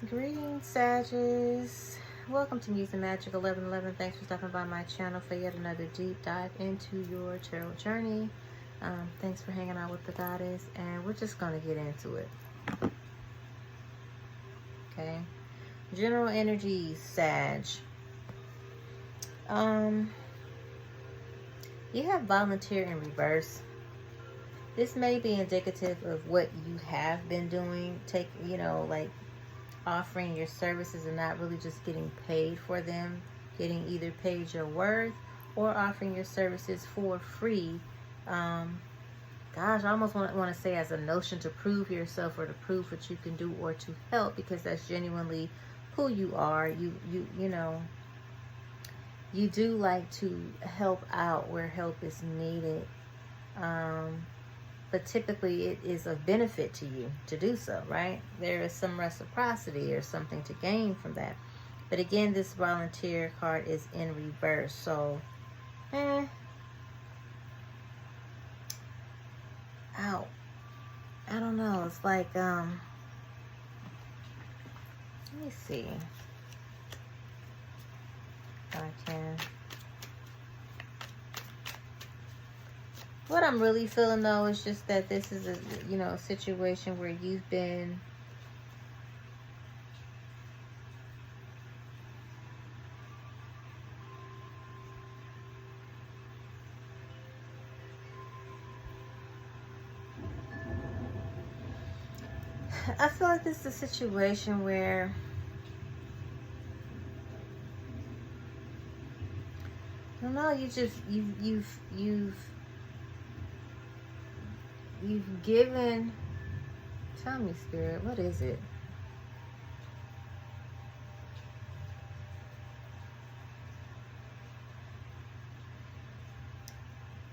Greetings, Sagittarius. Welcome to Muse and Magic 1111. Thanks for stopping by my channel for yet another deep dive into your tarot journey. Thanks for hanging out with the goddess, and we're just going to get into it. Okay. General energy, Sag. You have volunteer in reverse. This may be indicative of what you have been doing. Like offering your services and not really just getting paid for them, getting either paid your worth or offering your services for free. Gosh, I almost want to say as a notion to prove yourself or to prove what you can do or to help, because that's genuinely who you are. You do like to help out where help is needed. But typically it is of benefit to you to do so, right? There is some reciprocity or something to gain from that. But again, this volunteer card is in reverse. So, ow. I don't know. It's like, let me see if I can. What I'm really feeling, though, is just that this is a situation where you've been I feel like this is a situation where I don't know, you've given, tell me, Spirit, what is it?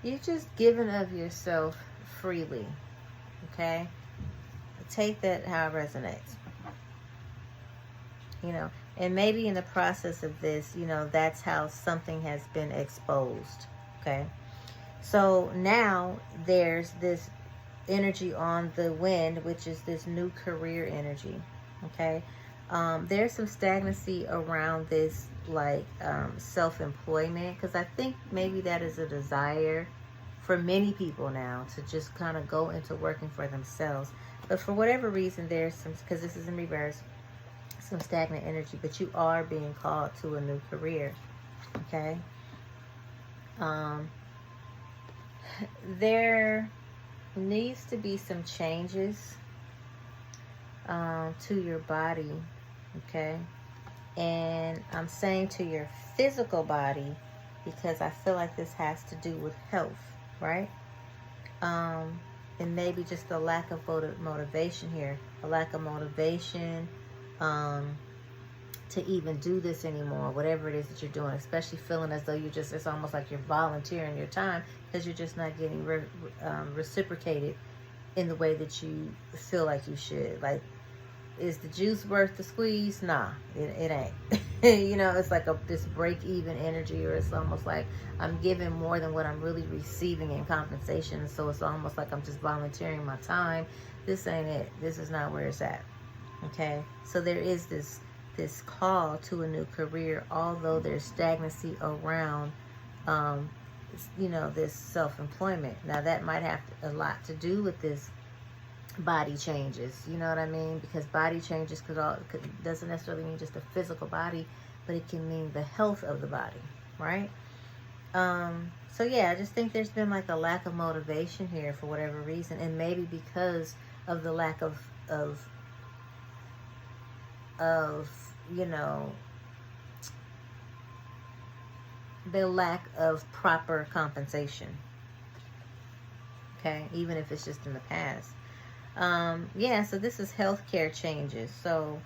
You've just given of yourself freely, okay? Take that how it resonates. And maybe in the process of this, that's how something has been exposed, okay? So now there's this energy on the wind, which is this new career energy, okay? There's some stagnancy around this, like self-employment, because I think maybe that is a desire for many people now to just kind of go into working for themselves. But for whatever reason, there's some, because this is in reverse, some stagnant energy, but you are being called to a new career, okay? There needs to be some changes to your body, okay? And I'm saying to your physical body because I feel like this has to do with health, right? And maybe just a lack of motivation here, a lack of motivation to even do this anymore, whatever it is that you're doing, especially feeling as though it's almost like you're volunteering your time because you're just not getting reciprocated in the way that you feel like you should. Like, is the juice worth the squeeze? Nah, it ain't. It's like this break-even energy, or it's almost like I'm giving more than what I'm really receiving in compensation. So it's almost like I'm just volunteering my time. This ain't it. This is not where it's at. Okay? So there is this call to a new career, although there's stagnancy around, this self-employment. Now, that might have a lot to do with this body changes, you know what I mean? Because body changes doesn't necessarily mean just the physical body, but it can mean the health of the body, right? So yeah, I just think there's been like a lack of motivation here for whatever reason, and maybe because of the lack of the lack of proper compensation, okay, even if it's just in the past. So this is healthcare changes. So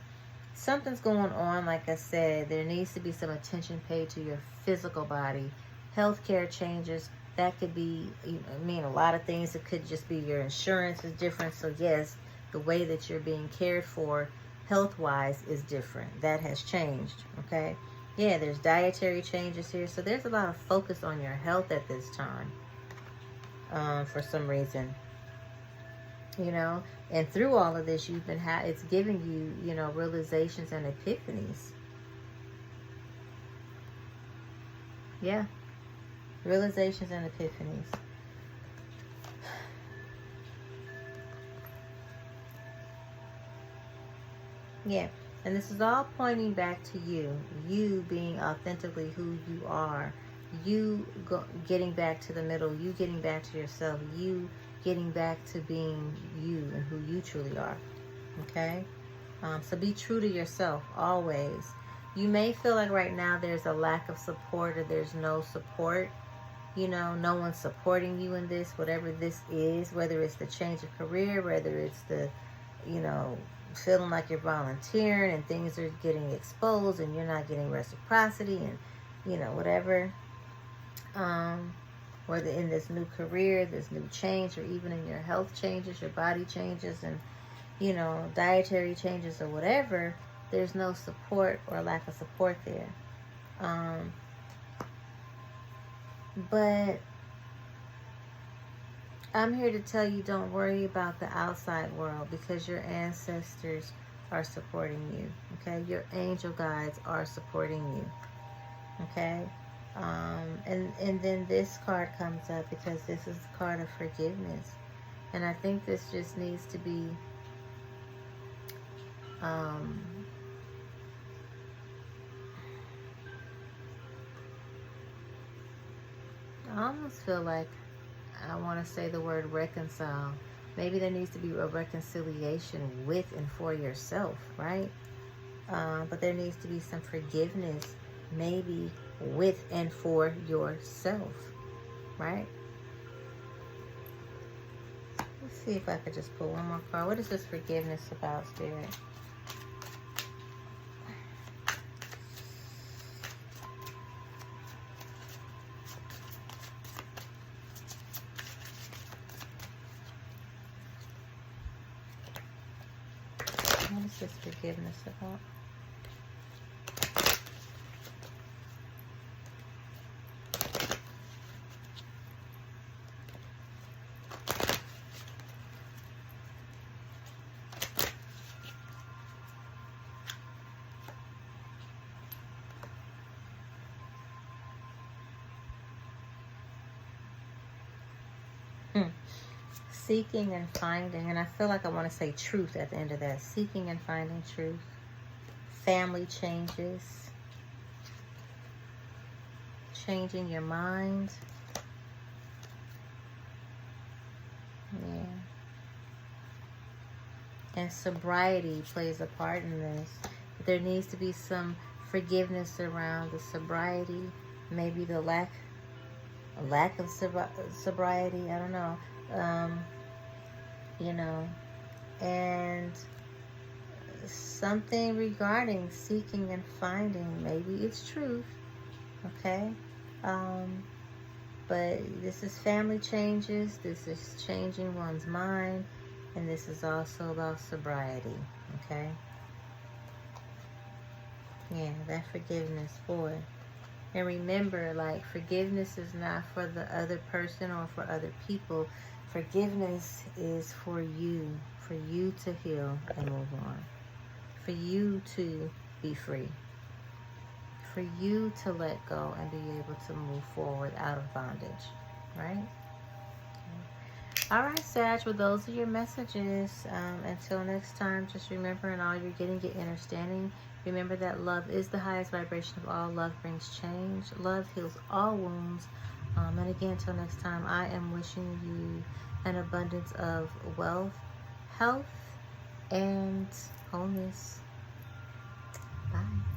something's going on. Like I said, there needs to be some attention paid to your physical body. Healthcare changes, that could be, a lot of things. It could just be your insurance is different. So yes, the way that you're being cared for health-wise is different. That has changed, okay? Yeah, there's dietary changes here. So there's a lot of focus on your health at this time, for some reason. you know. And through all of this, you've been it's giving you, you know, realizations and epiphanies. Yeah, realizations and epiphanies. Yeah, and this is all pointing back to you. You being authentically who you are. You getting back to the middle. You getting back to yourself. You getting back to being you and who you truly are. Okay? So be true to yourself always. You may feel like right now there's a lack of support or there's no support. You know, no one's supporting you in this, whatever this is, whether it's the change of career, whether it's the, you know, feeling like you're volunteering and things are getting exposed and you're not getting reciprocity and, you know, whatever. Whether in this new career, this new change, or even in your health changes, your body changes, and, you know, dietary changes or whatever, there's no support or lack of support there. But I'm here to tell you, don't worry about the outside world, because your ancestors are supporting you. Okay? Your angel guides are supporting you. Okay? And then this card comes up because this is the card of forgiveness. And I think this just needs to be I almost feel like I want to say the word reconcile. Maybe there needs to be a reconciliation with and for yourself, right? But there needs to be some forgiveness, maybe with and for yourself, right? Let's see if I could just pull one more card. What is this forgiveness about, Spirit? What is this forgiveness about? Seeking and finding, and I feel like I want to say truth at the end of that. Seeking and finding truth. Family changes. Changing your mind. Yeah. And sobriety plays a part in this. But there needs to be some forgiveness around the sobriety. Maybe the lack of sobriety. I don't know. You know, and something regarding seeking and finding. Maybe it's truth, okay? But this is family changes, this is changing one's mind, and this is also about sobriety, okay? Yeah, that forgiveness, boy. And remember, like, forgiveness is not for the other person or for other people. Forgiveness is for you to heal and move on, for you to be free, for you to let go and be able to move forward out of bondage, right? Okay. All right, Sag, well, those are your messages. Until next time, just remember, in all you're getting, get understanding. Remember that love is the highest vibration of all. Love brings change. Love heals all wounds. And again, until next time, I am wishing you an abundance of wealth, health, and wholeness. Bye.